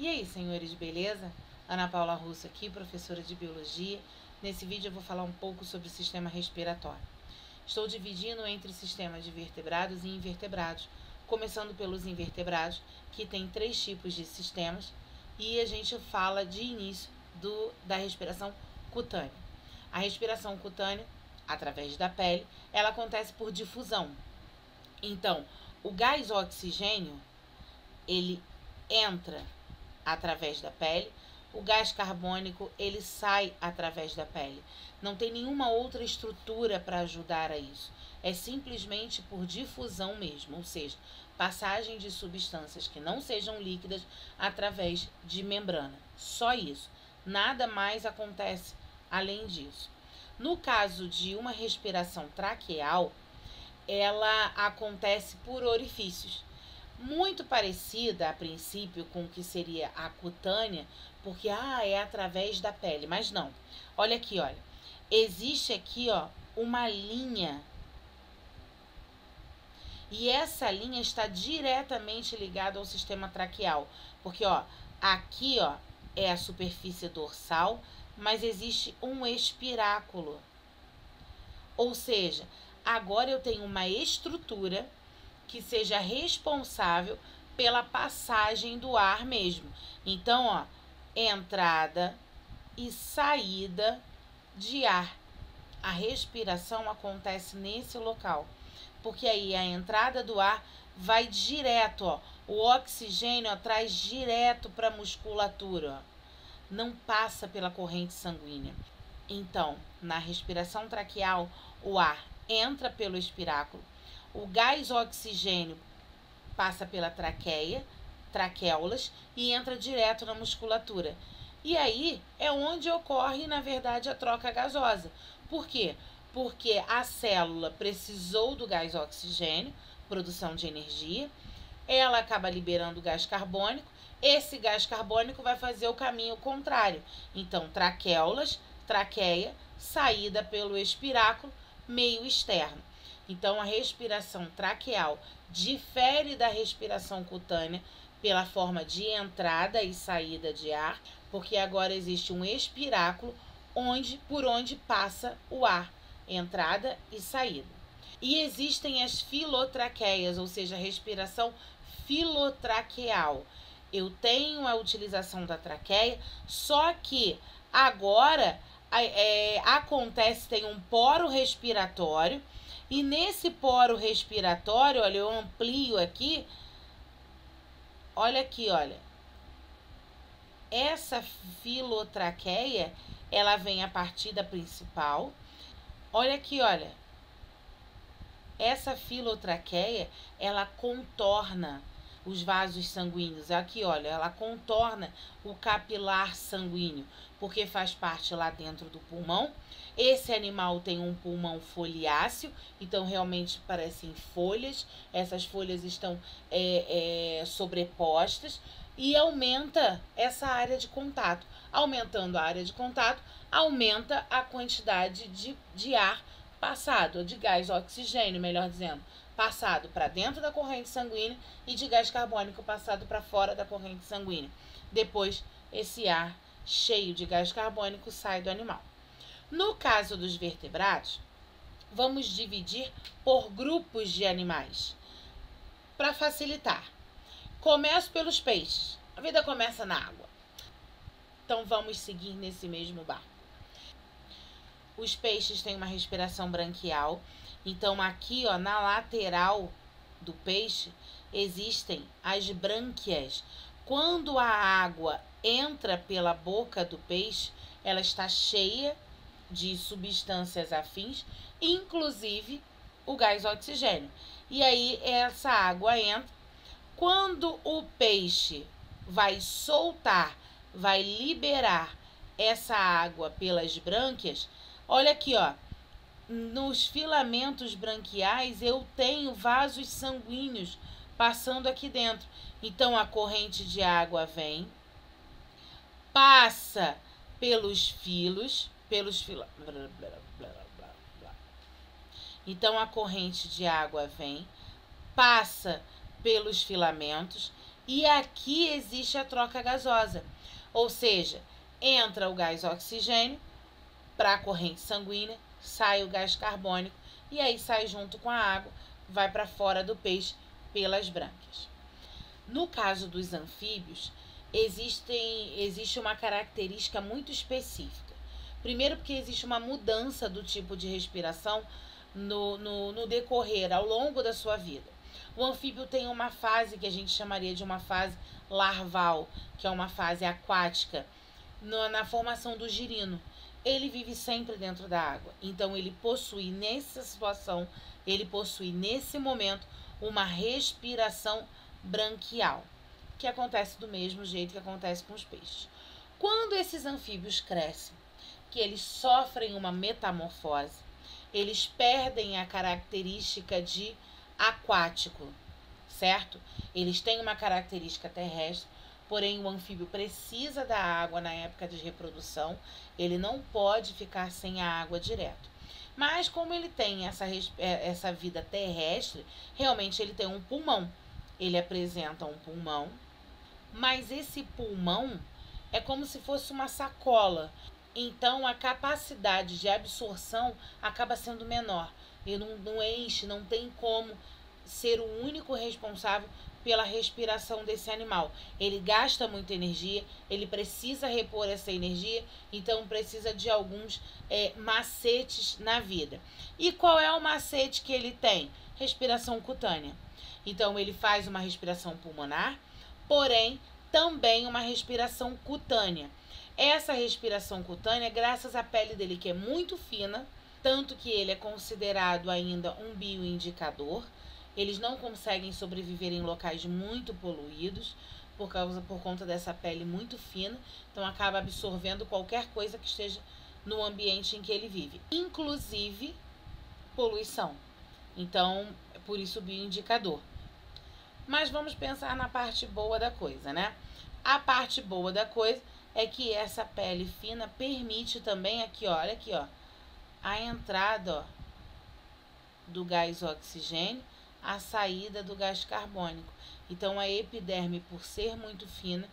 E aí, senhores, beleza? Ana Paula Russo aqui, professora de Biologia. Nesse vídeo eu vou falar um pouco sobre o sistema respiratório. Estou dividindo entre sistemas de vertebrados e invertebrados, começando pelos invertebrados, que tem 3 tipos de sistemas, e a gente fala de início da respiração cutânea. A respiração cutânea, através da pele, ela acontece por difusão. Então, o gás oxigênio, ele entra através da pele, o gás carbônico, ele sai através da pele. Não tem nenhuma outra estrutura para ajudar a isso. É simplesmente por difusão mesmo, ou seja, passagem de substâncias que não sejam líquidas através de membrana. Só isso. Nada mais acontece além disso. No caso de uma respiração traqueal, ela acontece por orifícios. Muito parecida, a princípio, com o que seria a cutânea, porque é através da pele, mas não. Olha aqui, olha. Existe aqui, ó, uma linha. E essa linha está diretamente ligada ao sistema traqueal, porque, ó, aqui, ó, é a superfície dorsal, mas existe um espiráculo. Ou seja, agora eu tenho uma estrutura que seja responsável pela passagem do ar mesmo. Então, ó, entrada e saída de ar. A respiração acontece nesse local, porque aí a entrada do ar vai direto, ó, o oxigênio traz direto para a musculatura, ó, não passa pela corrente sanguínea. Então, na respiração traqueal, o ar entra pelo espiráculo, o gás oxigênio passa pela traqueia, traquéolas, e entra direto na musculatura. E aí é onde ocorre, na verdade, a troca gasosa. Por quê? Porque a célula precisou do gás oxigênio, produção de energia, ela acaba liberando o gás carbônico, esse gás carbônico vai fazer o caminho contrário. Então, traquéolas, traqueia, saída pelo espiráculo, meio externo. Então, a respiração traqueal difere da respiração cutânea pela forma de entrada e saída de ar, porque agora existe um espiráculo por onde passa o ar, entrada e saída. E existem as filotraqueias, ou seja, a respiração filotraqueal. Eu tenho a utilização da traqueia, só que agora acontece, tem um poro respiratório, e nesse poro respiratório, olha, eu amplio aqui, olha aqui, olha. Essa filotraqueia, ela vem a partir da principal. Olha aqui, olha. Essa filotraqueia, ela contorna os vasos sanguíneos. Aqui, olha, ela contorna o capilar sanguíneo, porque faz parte lá dentro do pulmão. Esse animal tem um pulmão foliáceo, então realmente parecem folhas. Essas folhas estão sobrepostas e aumenta essa área de contato. Aumentando a área de contato, aumenta a quantidade de ar passado, de gás oxigênio, melhor dizendo, passado para dentro da corrente sanguínea e de gás carbônico passado para fora da corrente sanguínea. Depois, esse ar cheio de gás carbônico sai do animal. No caso dos vertebrados, vamos dividir por grupos de animais. Para facilitar, começo pelos peixes. A vida começa na água. Então, vamos seguir nesse mesmo barco. Os peixes têm uma respiração branquial. Então, aqui, ó, na lateral do peixe, existem as brânquias. Quando a água entra pela boca do peixe, ela está cheia de substâncias afins, inclusive o gás oxigênio. E aí, essa água entra. Quando o peixe vai soltar, vai liberar essa água pelas brânquias, olha aqui, ó. Nos filamentos branquiais eu tenho vasos sanguíneos passando aqui dentro. Então a corrente de água vem, passa pelos filos, Então a corrente de água vem, passa pelos filamentos, E aqui existe a troca gasosa, ou seja, entra o gás oxigênio para a corrente sanguínea, sai o gás carbônico e aí sai junto com a água, vai para fora do peixe pelas brânquias. No caso dos anfíbios, existe uma característica muito específica. Primeiro, porque existe uma mudança do tipo de respiração no decorrer, ao longo da sua vida. O anfíbio tem uma fase que a gente chamaria de uma fase larval, que é uma fase aquática, na formação do girino. Ele vive sempre dentro da água. Então, ele possui nessa situação, ele possui nesse momento uma respiração branquial, que acontece do mesmo jeito que acontece com os peixes. Quando esses anfíbios crescem, que eles sofrem uma metamorfose, eles perdem a característica de aquático, certo? Eles têm uma característica terrestre, porém o anfíbio precisa da água na época de reprodução, ele não pode ficar sem a água direto. Mas como ele tem essa vida terrestre, realmente ele tem um pulmão. Ele apresenta um pulmão, mas esse pulmão é como se fosse uma sacola. Então a capacidade de absorção acaba sendo menor. Ele não enche, não tem como ser o único responsável pela respiração desse animal. Ele gasta muita energia, ele precisa repor essa energia, então precisa de alguns macetes na vida. E qual é o macete que ele tem? Respiração cutânea. Então ele faz uma respiração pulmonar, porém também uma respiração cutânea. Essa respiração cutânea, graças à pele dele que é muito fina, tanto que ele é considerado ainda um bioindicador. Eles não conseguem sobreviver em locais muito poluídos por conta dessa pele muito fina, então acaba absorvendo qualquer coisa que esteja no ambiente em que ele vive, inclusive poluição. Então, é por isso o bioindicador. Mas vamos pensar na parte boa da coisa, né? A parte boa da coisa é que essa pele fina permite também aqui, ó, olha aqui, ó, a entrada, ó, do gás oxigênio, a saída do gás carbônico. Então a epiderme, por ser muito fina,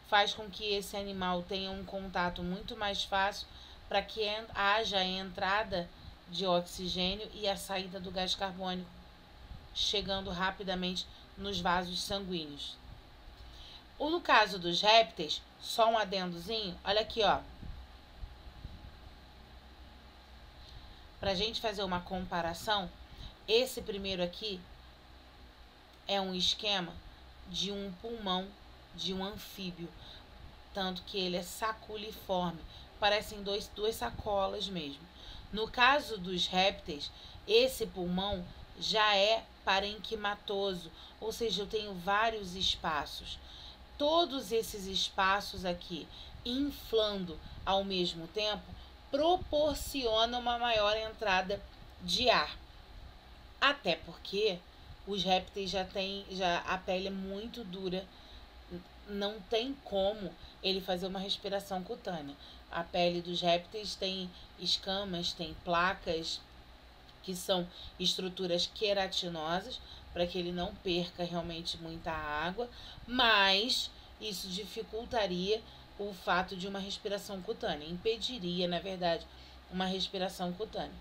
faz com que esse animal tenha um contato muito mais fácil para que haja a entrada de oxigênio e a saída do gás carbônico, chegando rapidamente nos vasos sanguíneos. Ou no caso dos répteis, só um adendozinho, olha aqui, ó. Para a gente fazer uma comparação, esse primeiro aqui é um esquema de um pulmão de um anfíbio, tanto que ele é saculiforme, parecem duas sacolas mesmo. No caso dos répteis, esse pulmão já é parenquimatoso, ou seja, eu tenho vários espaços. Todos esses espaços aqui, inflando ao mesmo tempo, proporcionam uma maior entrada de ar. Até porque os répteis a pele é muito dura, não tem como ele fazer uma respiração cutânea. A pele dos répteis tem escamas, tem placas, que são estruturas queratinosas, para que ele não perca realmente muita água, mas isso dificultaria o fato de uma respiração cutânea, impediria, na verdade, uma respiração cutânea.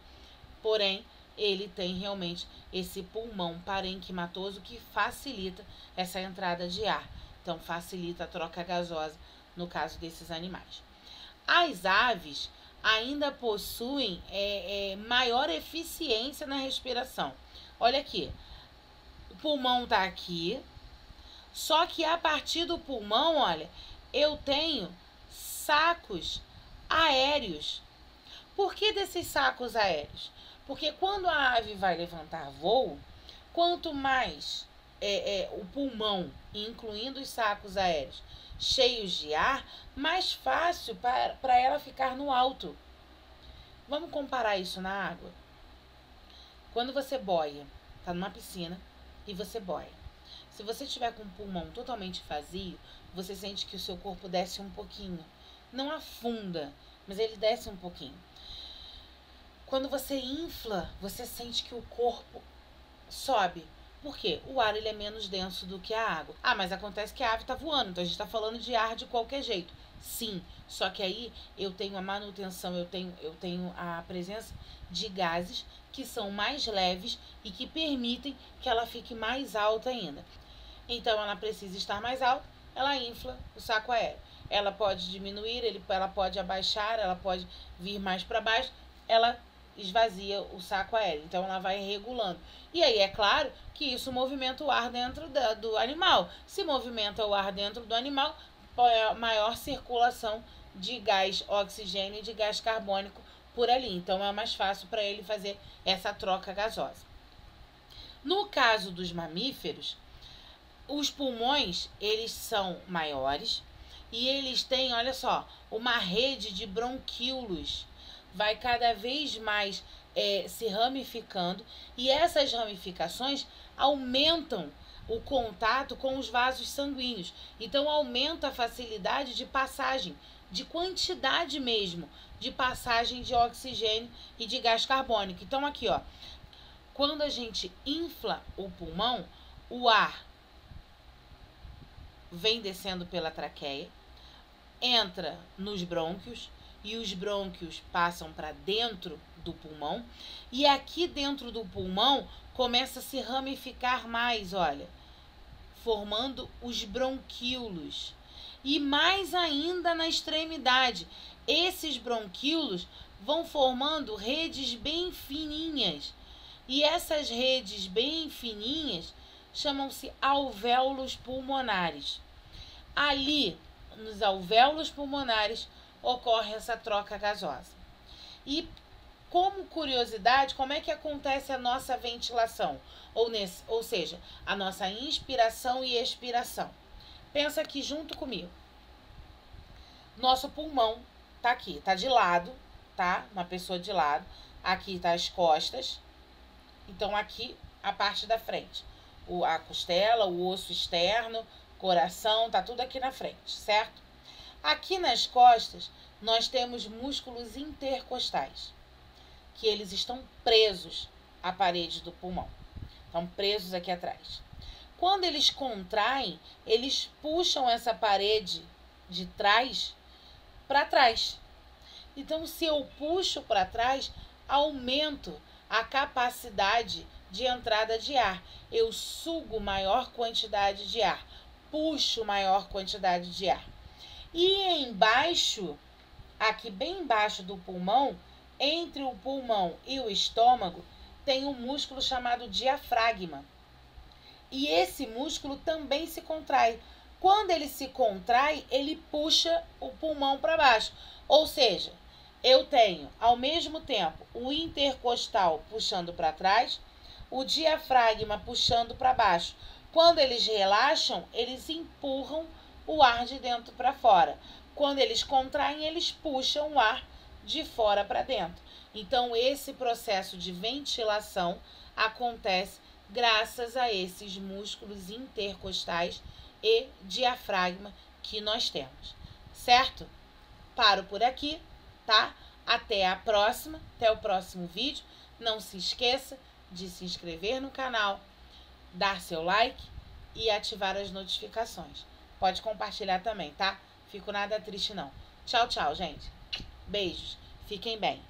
Porém, ele tem realmente esse pulmão parenquimatoso que facilita essa entrada de ar. Então, facilita a troca gasosa no caso desses animais. As aves ainda possuem maior eficiência na respiração. Olha aqui, o pulmão está aqui, só que a partir do pulmão, olha, eu tenho sacos aéreos. Por que desses sacos aéreos? Porque quando a ave vai levantar voo, quanto mais o pulmão, incluindo os sacos aéreos, cheios de ar, mais fácil para ela ficar no alto. Vamos comparar isso na água? Quando você boia, está numa piscina e você boia. Se você estiver com o pulmão totalmente vazio, você sente que o seu corpo desce um pouquinho. Não afunda, mas ele desce um pouquinho. Quando você infla, você sente que o corpo sobe. Por quê? O ar ele é menos denso do que a água. Ah, mas acontece que a ave está voando, então a gente está falando de ar de qualquer jeito. Sim, só que aí eu tenho a manutenção, eu tenho a presença de gases que são mais leves e que permitem que ela fique mais alta ainda. Então ela precisa estar mais alta, ela infla o saco aéreo. Ela pode diminuir, ela pode abaixar, ela pode vir mais para baixo, ela esvazia o saco aéreo. Então ela vai regulando. E aí é claro que isso movimenta o ar dentro do animal. Se movimenta o ar dentro do animal, maior circulação de gás oxigênio e de gás carbônico por ali. Então é mais fácil para ele fazer essa troca gasosa. No caso dos mamíferos, os pulmões, eles são maiores e eles têm, olha só, uma rede de bronquíolos. Vai cada vez mais se ramificando e essas ramificações aumentam o contato com os vasos sanguíneos. Então, aumenta a facilidade de passagem, de quantidade mesmo, de passagem de oxigênio e de gás carbônico. Então, aqui, ó, quando a gente infla o pulmão, o ar vem descendo pela traqueia, entra nos brônquios e os brônquios passam para dentro do pulmão e aqui dentro do pulmão começa a se ramificar mais, olha, formando os bronquíolos e mais ainda na extremidade. Esses bronquíolos vão formando redes bem fininhas e essas redes bem fininhas chamam-se alvéolos pulmonares. Ali, nos alvéolos pulmonares, ocorre essa troca gasosa. E, como curiosidade, como é que acontece a nossa ventilação? Ou seja, a nossa inspiração e expiração. Pensa aqui junto comigo. Nosso pulmão tá aqui, tá de lado, tá? Uma pessoa de lado. Aqui tá as costas. Então, aqui a parte da frente. A costela, o osso externo, coração, tá tudo aqui na frente, certo? Aqui nas costas, nós temos músculos intercostais, que eles estão presos à parede do pulmão. Estão presos aqui atrás. Quando eles contraem, eles puxam essa parede de trás para trás. Então, se eu puxo para trás, aumento a capacidade de entrada de ar. Eu sugo maior quantidade de ar, puxo maior quantidade de ar. E embaixo, aqui bem embaixo do pulmão, entre o pulmão e o estômago, tem um músculo chamado diafragma. E esse músculo também se contrai. Quando ele se contrai, ele puxa o pulmão para baixo. Ou seja, eu tenho, ao mesmo tempo, o intercostal puxando para trás, o diafragma puxando para baixo. Quando eles relaxam, eles empurram o ar de dentro para fora. Quando eles contraem, eles puxam o ar de fora para dentro. Então, esse processo de ventilação acontece graças a esses músculos intercostais e diafragma que nós temos, certo? Paro por aqui, tá? Até a próxima, até o próximo vídeo. Não se esqueça de se inscrever no canal, dar seu like e ativar as notificações. Pode compartilhar também, tá? Fico nada triste não. Tchau, tchau, gente. Beijos. Fiquem bem.